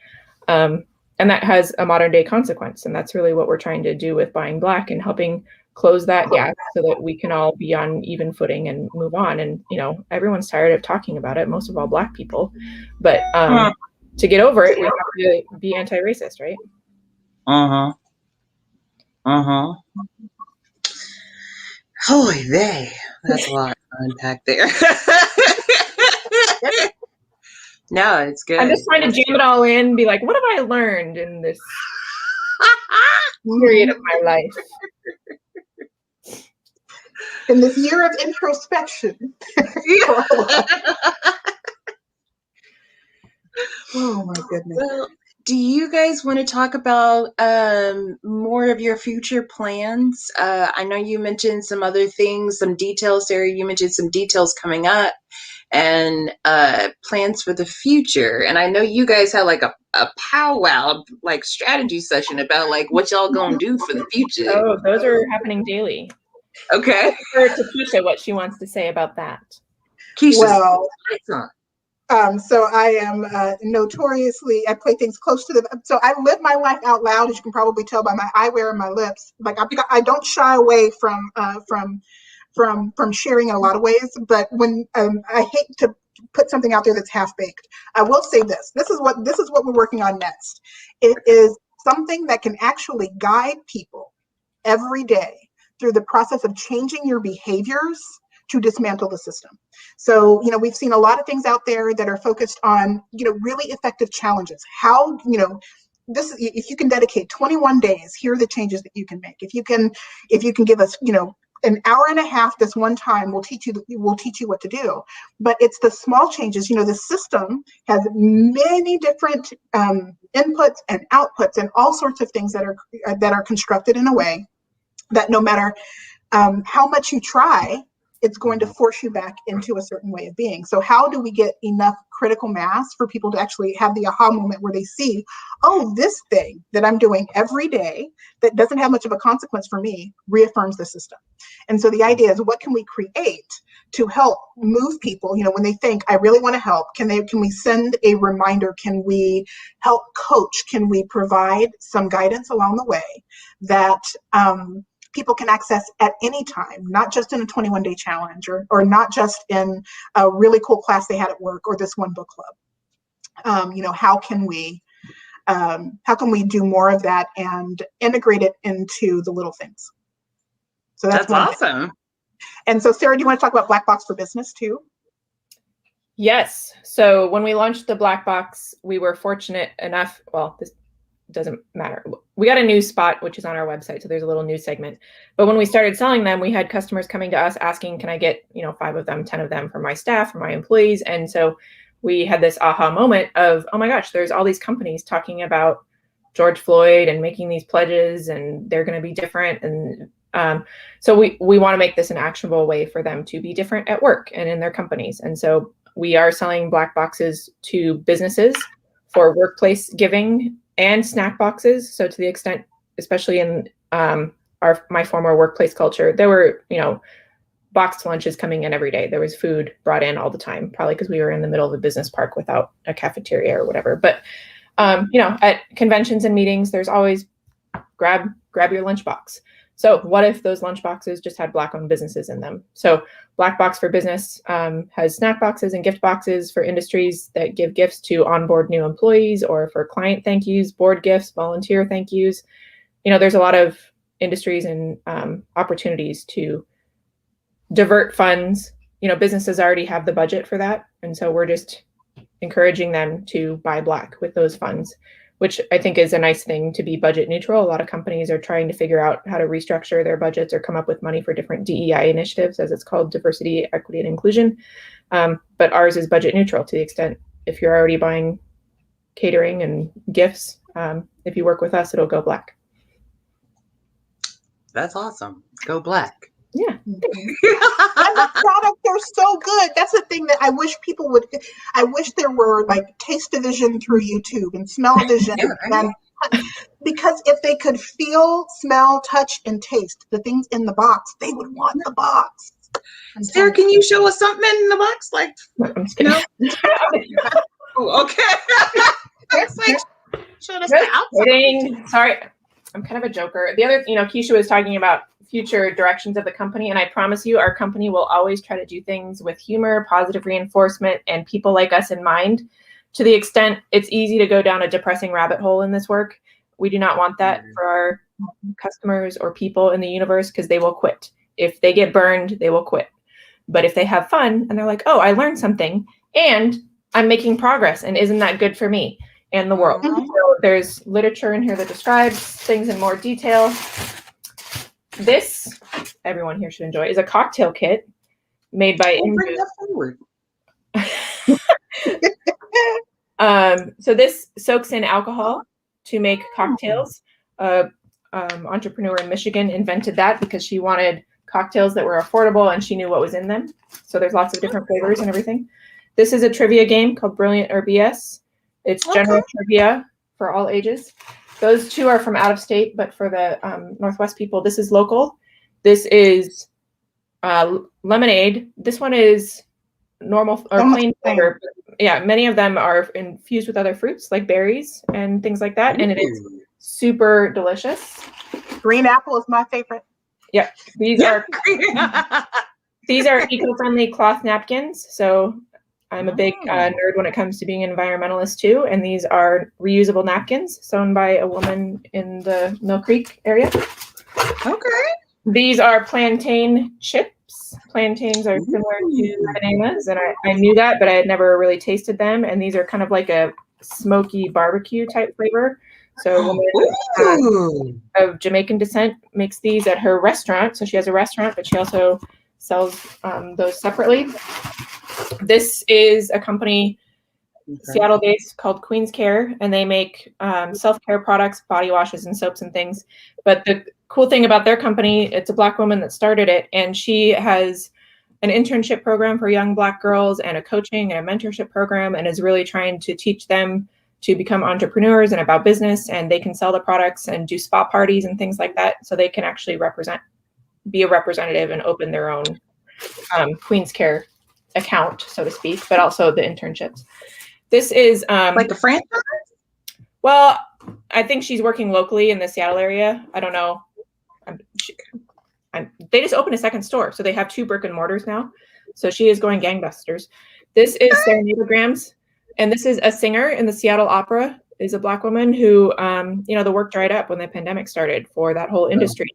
And that has a modern day consequence. And that's really what we're trying to do with Buying Black, and helping close that gap so that we can all be on even footing and move on. And, everyone's tired of talking about it, most of all Black people. But to get over it, we have to be anti-racist, right? Holy vey. That's a lot to unpack there. No, it's good. I'm just trying to jam it all in and be like, what have I learned in this period of my life? In this year of introspection. Oh my goodness. Well, do you guys want to talk about more of your future plans? I know you mentioned some other things, some details, Sarah. You mentioned some details coming up and plans for the future. And I know you guys had like a powwow, like strategy session about like what y'all gonna do for the future. Oh, those are happening daily. Okay. For Keisha, what she wants to say about that. Keisha, well, so I am notoriously, I play things close to so I live my life out loud, as you can probably tell by my eyewear and my lips. Like I don't shy away from sharing in a lot of ways, but when I hate to put something out there that's half baked. I will say this. This is what we're working on next. It is something that can actually guide people every day through the process of changing your behaviors to dismantle the system. So, we've seen a lot of things out there that are focused on, really effective challenges. How, if you can dedicate 21 days, here are the changes that you can make. If you can give us, an hour and a half this one time will teach you what to do. But it's the small changes. The system has many different inputs and outputs and all sorts of things that are constructed in a way that no matter how much you try, it's going to force you back into a certain way of being. So how do we get enough critical mass for people to actually have the aha moment where they see, oh, this thing that I'm doing every day that doesn't have much of a consequence for me reaffirms the system. And so the idea is, what can we create to help move people, when they think, I really want to help, can we send a reminder? Can we help coach? Can we provide some guidance along the way that people can access at any time, not just in a 21-day challenge or not just in a really cool class they had at work or this one book club. How can we do more of that and integrate it into the little things? So that's awesome. Thing. And so, Sarah, do you want to talk about Black Box for Business too? Yes. So when we launched the Black Box, we were fortunate enough, well, this doesn't matter. We got a news spot, which is on our website. So there's a little news segment. But when we started selling them, we had customers coming to us asking, can I get, 5 of them, 10 of them for my staff, for my employees? And so we had this aha moment of, oh my gosh, there's all these companies talking about George Floyd and making these pledges, and they're going to be different. And so we want to make this an actionable way for them to be different at work and in their companies. And so we are selling Black Boxes to businesses for workplace giving and snack boxes. So to the extent, especially in my former workplace culture, there were, boxed lunches coming in every day. There was food brought in all the time, probably because we were in the middle of a business park without a cafeteria or whatever. But, at conventions and meetings, there's always grab your lunchbox. So what if those lunch boxes just had Black-owned businesses in them? So Black Box for Business has snack boxes and gift boxes for industries that give gifts to onboard new employees, or for client thank yous, board gifts, volunteer thank yous. There's a lot of industries and opportunities to divert funds. Businesses already have the budget for that. And so we're just encouraging them to buy Black with those funds, which I think is a nice thing to be budget neutral. A lot of companies are trying to figure out how to restructure their budgets or come up with money for different DEI initiatives, as it's called, diversity, equity, and inclusion. But ours is budget neutral to the extent, if you're already buying catering and gifts, if you work with us, it'll go Black. That's awesome. Go Black. Yeah. And the products are so good. That's the thing that I wish people would. I wish there were like taste-o-vision through YouTube and smell-o-vision. Because if they could feel, smell, touch, and taste the things in the box, they would want the box. Sarah, can you show us something in the box? Like, I'm just kidding. Oh, okay. It's like, showed us the outside. Sorry, I'm kind of a joker. The other, Keisha was talking about future directions of the company, and I promise you, our company will always try to do things with humor, positive reinforcement, and people like us in mind. To the extent it's easy to go down a depressing rabbit hole in this work, we do not want that for our customers or people in the universe, because they will quit. If they get burned, they will quit. But if they have fun and they're like, oh, I learned something and I'm making progress, and isn't that good for me and the world? So there's literature in here that describes things in more detail. This, everyone here should enjoy, is a cocktail kit made by Bring that forward. So this soaks in alcohol to make cocktails. Entrepreneur in Michigan invented that because she wanted cocktails that were affordable and she knew what was in them. So there's lots of different flavors and everything. This is a trivia game called Brilliant or BS. It's general trivia for all ages. Those two are from out of state, but for the Northwest people, this is local. This is lemonade. This one is normal or plain flavor. Yeah, many of them are infused with other fruits like berries and things like that. And it is super delicious. Green apple is my favorite. Yep. These are eco-friendly cloth napkins. So I'm a big nerd when it comes to being an environmentalist too. And these are reusable napkins sewn by a woman in the Mill Creek area. Okay. These are plantain chips. Plantains are similar to bananas, and I knew that, but I had never really tasted them. And these are kind of like a smoky barbecue type flavor. So a woman Ooh. of Jamaican descent makes these at her restaurant. So she has a restaurant, but she also sells those separately. This is a company, Seattle-based, called Queen's Care, and they make self-care products, body washes, and soaps and things. But the cool thing about their company, it's a Black woman that started it, and she has an internship program for young Black girls and a coaching and a mentorship program, and is really trying to teach them to become entrepreneurs and about business, and they can sell the products and do spa parties and things like that, so they can actually be a representative and open their own Queen's Care account, so to speak, but also the internships. This is like a franchise? Well, I think she's working locally in the Seattle area. I don't know. They just opened a second store, so they have 2 brick and mortars now. So she is going gangbusters. This is Serenadagrams, and this is a singer in the Seattle Opera. Is a Black woman who, the work dried up when the pandemic started for that whole industry,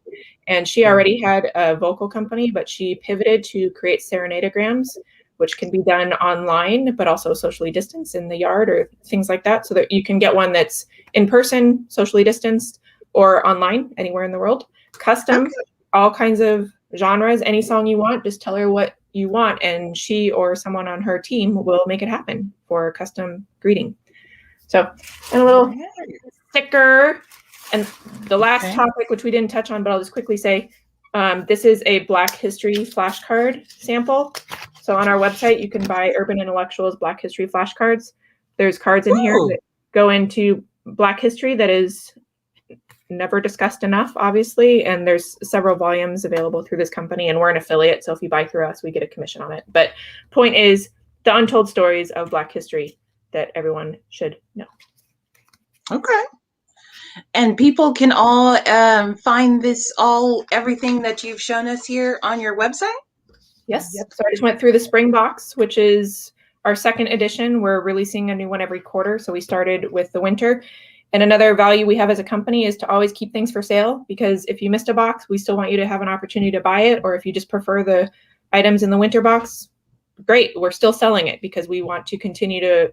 and she already had a vocal company, but she pivoted to create Serenadagrams, which can be done online, but also socially distanced in the yard or things like that, so that you can get one that's in person, socially distanced, or online anywhere in the world. Custom, all kinds of genres, any song you want, just tell her what you want, and she or someone on her team will make it happen for a custom greeting. So, and a little sticker. And the last topic, which we didn't touch on, but I'll just quickly say, this is a Black History flashcard sample. So on our website, you can buy Urban Intellectuals Black History flashcards. There's cards in here that go into Black history that is never discussed enough, obviously. And there's several volumes available through this company, and we're an affiliate. So if you buy through us, we get a commission on it. But point is, the untold stories of Black history that everyone should know. Okay. And people can all find everything that you've shown us here on your website? Yes. Yep. So I just went through the spring box, which is our second edition. We're releasing a new one every quarter. So we started with the winter. And another value we have as a company is to always keep things for sale, because if you missed a box, we still want you to have an opportunity to buy it. Or if you just prefer the items in the winter box, great, we're still selling it, because we want to continue to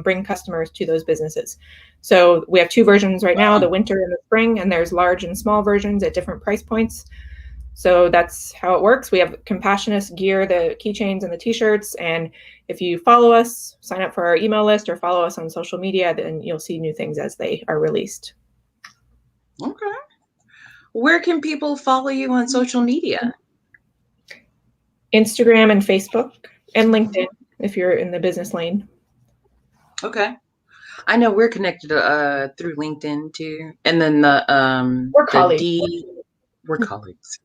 bring customers to those businesses. So we have 2 versions right now, the winter and the spring, and there's large and small versions at different price points. So that's how it works. We have Compassionist gear, the keychains and the t-shirts. And if you follow us, sign up for our email list, or follow us on social media, then you'll see new things as they are released. Okay. Where can people follow you on social media? Instagram and Facebook and LinkedIn, if you're in the business lane. Okay. I know we're connected through LinkedIn too. And then we're colleagues. We're colleagues.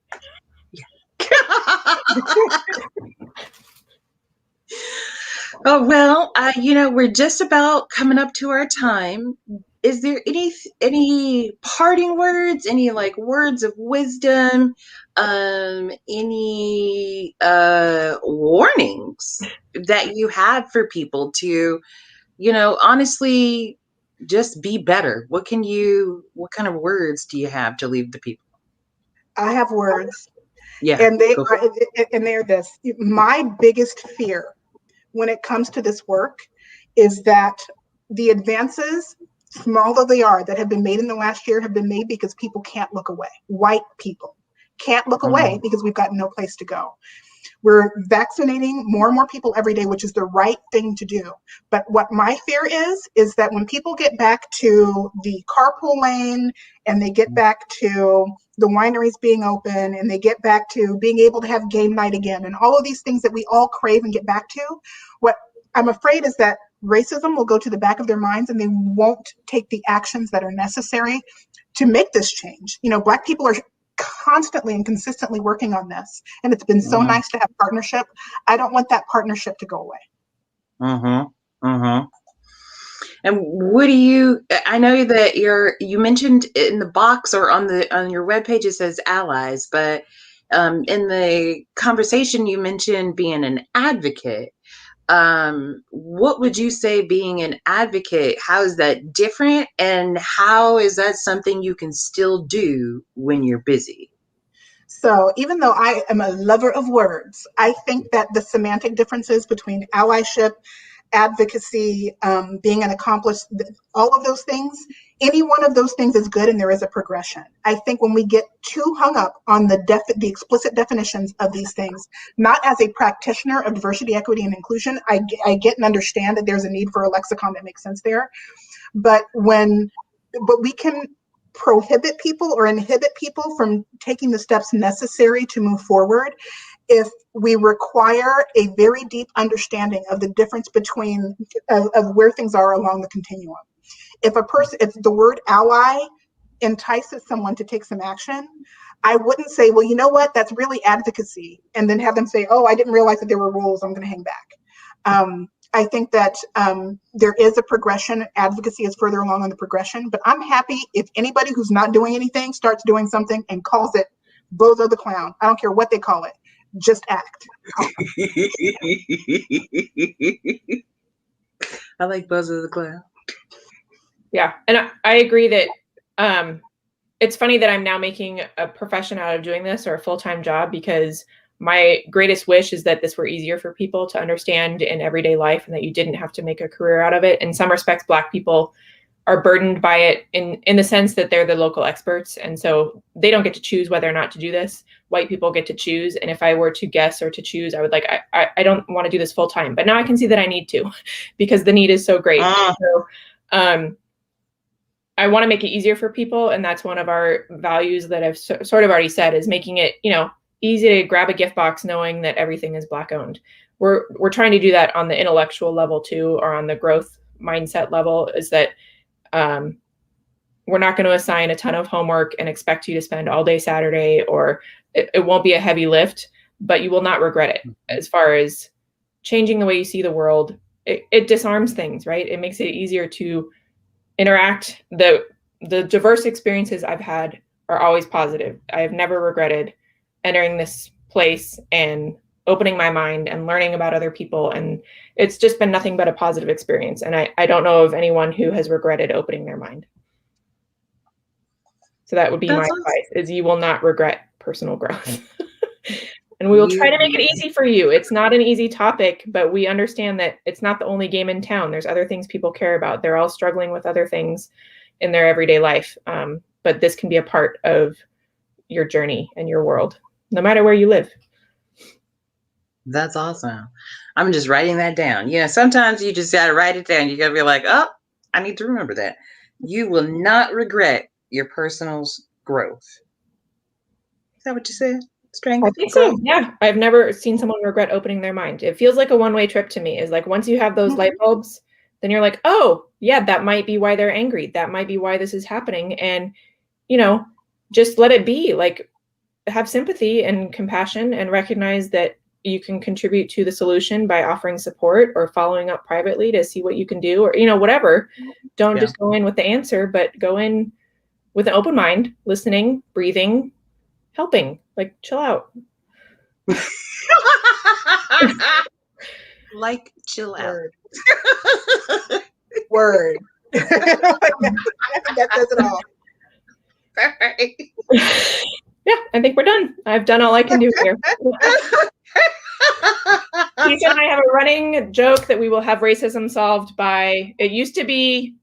Yeah. Oh, well, we're just about coming up to our time. Is there any parting words, any like words of wisdom, any warnings that you have for people to, honestly just be better? What kind of words do you have to leave the people? I have words. Yeah. And they're this. My biggest fear when it comes to this work is that the advances, small though they are, that have been made in the last year have been made because people can't look away. White people can't look away because we've got no place to go. We're vaccinating more and more people every day, which is the right thing to do. But what my fear is that when people get back to the carpool lane, and they get back to the wineries being open, and they get back to being able to have game night again, and all of these things that we all crave and get back to, what I'm afraid is that racism will go to the back of their minds, and they won't take the actions that are necessary to make this change. Black people are constantly and consistently working on this, and it's been so nice to have partnership. I don't want that partnership to go away. And what do I know that you mentioned in the box or on your webpage it says allies, but in the conversation you mentioned being an advocate. What would you say being an advocate, how is that different, and how is that something you can still do when you're busy? So even though I am a lover of words, I think that the semantic differences between allyship advocacy, being an accomplished, all of those things, any one of those things is good, and there is a progression. I think when we get too hung up on the explicit definitions of these things, not as a practitioner of diversity, equity, and inclusion, I get and understand that there's a need for a lexicon that makes sense there. But we can prohibit people or inhibit people from taking the steps necessary to move forward if we require a very deep understanding of the difference between of where things are along the continuum. If the word ally entices someone to take some action, I wouldn't say, well, you know what, that's really advocacy, and then have them say, oh, I didn't realize that there were rules, I'm going to hang back. I think that there is a progression. Advocacy is further along on the progression, but I'm happy if anybody who's not doing anything starts doing something and calls it Bozo the Clown. I don't care what they call it. Just act. I like Bozo the Clown. Yeah, and I agree that it's funny that I'm now making a profession out of doing this, or a full-time job, because my greatest wish is that this were easier for people to understand in everyday life, and that you didn't have to make a career out of it. In some respects, Black people are burdened by it in the sense that they're the local experts, and so they don't get to choose whether or not to do this. White people get to choose, and if I were to guess or to choose, I would I don't want to do this full time, but now I can see that I need to, because the need is so great. So I want to make it easier for people, and that's one of our values that I've sort of already said, is making it, easy to grab a gift box knowing that everything is Black owned. We're trying to do that on the intellectual level too, or on the growth mindset level, is that we're not going to assign a ton of homework and expect you to spend all day Saturday, or it won't be a heavy lift, but you will not regret it. As far as changing the way you see the world, it disarms things, right? It makes it easier to interact. The diverse experiences I've had are always positive. I have never regretted entering this place and opening my mind and learning about other people. And it's just been nothing but a positive experience. And I don't know of anyone who has regretted opening their mind. So that would be my advice, is you will not regret personal growth. And we will try to make it easy for you. It's not an easy topic, but we understand that it's not the only game in town. There's other things people care about. They're all struggling with other things in their everyday life. But this can be a part of your journey and your world, no matter where you live. That's awesome. I'm just writing that down. Sometimes you just got to write it down. You got to be like, oh, I need to remember that. You will not regret your personal growth. Is that what you said? Strength? I think so. Yeah. I've never seen someone regret opening their mind. It feels like a one-way trip to me. Is like, once you have those light bulbs, then you're like, oh, yeah, that might be why they're angry. That might be why this is happening. And, just let it be. Like, have sympathy and compassion, and recognize that you can contribute to the solution by offering support or following up privately to see what you can do, or, whatever. Don't just go in with the answer, but go in with an open mind, listening, breathing, helping. Like, chill out. Like, chill out. Word. That says it all. All right. Yeah, I think we're done. I've done all I can do here. Lisa and I have a running joke that we will have racism solved by, it used to be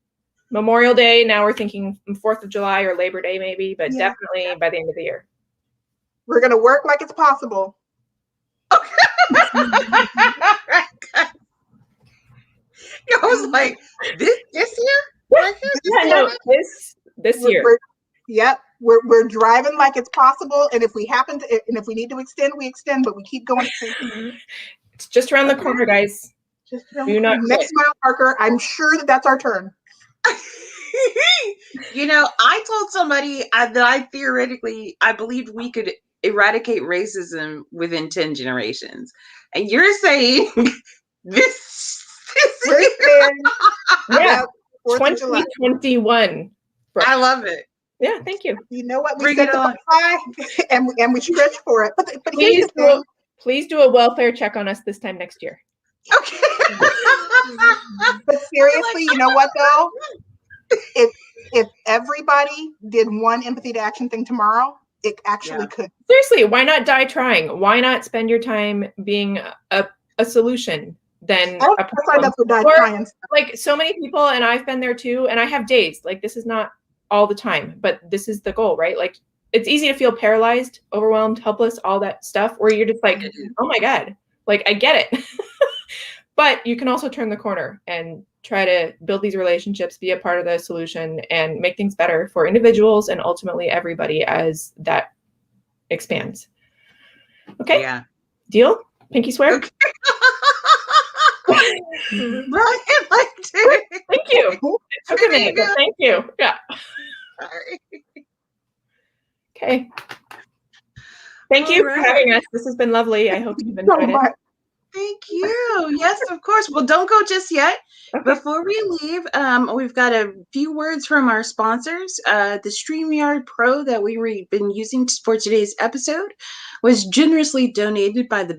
Memorial Day. Now we're thinking 4th of July or Labor Day maybe, but definitely by the end of the year. We're going to work like it's possible. I was like, this year? Yeah, no, this year. We're driving like it's possible, and if we need to extend, we extend, but we keep going. It's just around the corner, guys. Just next mile marker. I'm sure that's our turn. I told somebody that I believed we could eradicate racism within 10 generations, and you're saying this year. Yeah, 2021. I love it. Yeah, thank you. You know what? We set the bar high, and we stretch for it. But please do a welfare check on us this time next year. Okay. But seriously, you know what though? If everybody did one empathy to action thing tomorrow, it actually could. Seriously, why not die trying? Why not spend your time being a solution? than I a signed problem. up for diet Or, science. like, so many people, and I've been there too, and I have days, like, this is not all the time, but this is the goal, right? Like, it's easy to feel paralyzed, overwhelmed, helpless, all that stuff, where you're just like, oh my God, like, I get it. But you can also turn the corner and try to build these relationships, be a part of the solution, and make things better for individuals and ultimately everybody as that expands. Okay? Yeah. Deal? Pinky swear? Okay. Brian liked it. Thank you. It took a minute, but thank you. Yeah. Sorry. Okay. Thank you for having us. This has been lovely. I hope you've enjoyed it. Thank you. Yes, of course. Well, don't go just yet. Okay. Before we leave, we've got a few words from our sponsors. The StreamYard Pro that we've been using for today's episode was generously donated by the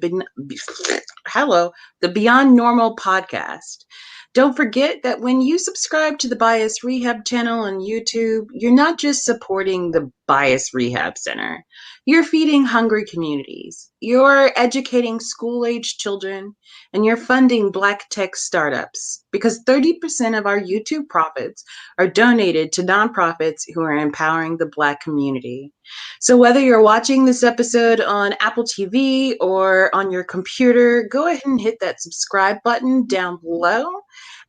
Beyond Normal podcast. Don't forget that when you subscribe to the Bias Rehab channel on YouTube, you're not just supporting the Bias Rehab Center. You're feeding hungry communities. You're educating school-aged children, and you're funding Black tech startups because 30% of our YouTube profits are donated to nonprofits who are empowering the Black community. So whether you're watching this episode on Apple TV or on your computer, go ahead and hit that subscribe button down below.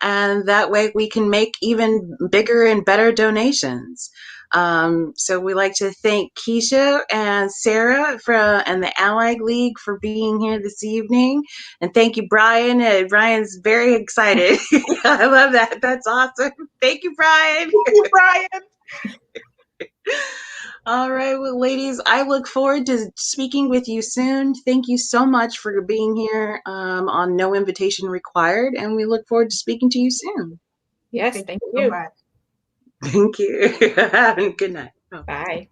And that way we can make even bigger and better donations. So we like to thank Keisha and Sarah and the Allied League for being here this evening. And thank you, Brian. Brian's very excited. I love that. That's awesome. Thank you, Brian. Thank you, Brian. All right, well, ladies, I look forward to speaking with you soon. Thank you so much for being here on No Invitation Required, and we look forward to speaking to you soon. Yes, thank so you. much. Thank you. Good night. Bye.